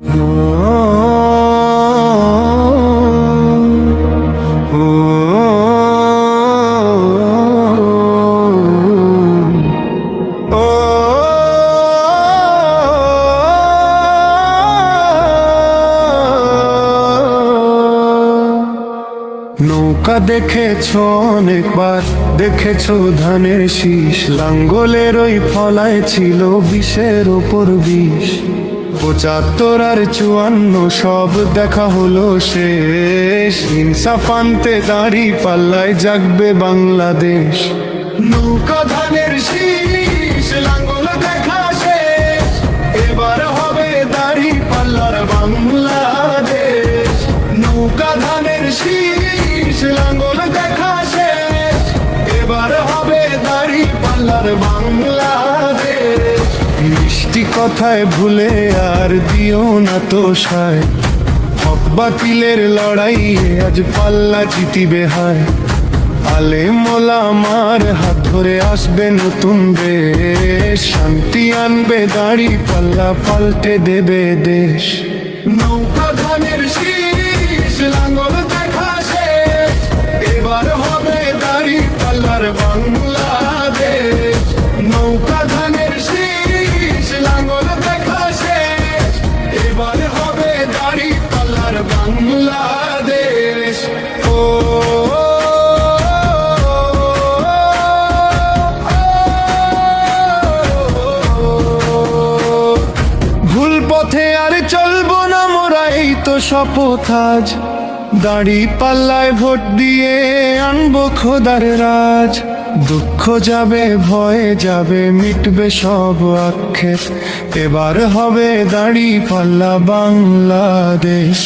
নৌকা দেখেছো অনেকবার, দেখেছো ধানের শীষ, লাঙ্গলের ওই ফলায় ছিল বিষের ওপর বিষ। ৭৫ আর ৫৪ সব দেখা হলো শেষ, ইনসাফ আনতে দাঁড়িপাল্লায় জাগবে বাংলাদেশ। নৌকা ধানের শীষ, লাঙ্গল দেখা শেষ, এবার হবে দাঁড়িপাল্লার বাংলাদেশ। নৌকা ধানের শীষ, লাঙ্গল দেখা শেষ, এবার হবে দাঁড়িপাল্লার বাংলাদেশ। মিষ্টি কথায় ভুলে আর দিও না তো সায়, হক বাতিলের লড়াইয়ে আজ পাল্লা জিতিবে হায়। আলেম ওলামার হাত ধরে আসবে নতুন দেশ, শান্তি আনবে দাঁড়িপাল্লা, পাল্টে দেবে দেশ। নৌকা ধানের শীষ, লাঙ্গল দেখা শেষ, এবার হবে দাঁড়িপাল্লার বাংলাদেশ। নৌকা ধানের শীষ, লাঙ্গল দেখা শেষ, এবার হবে দাঁড়িপাল্লার বাংলাদেশ। ভুল পথে আর চলবো না মোরা, এই তো শপথ আজ। দাঁড়িপাল্লায় ভোট দিয়ে আনবো খোদার রাজ। দুঃখ যাবে, ভয় যাবে, মিটবে সব আক্ষেপ, এবার হবে দাঁড়িপাল্লা বাংলাদেশ।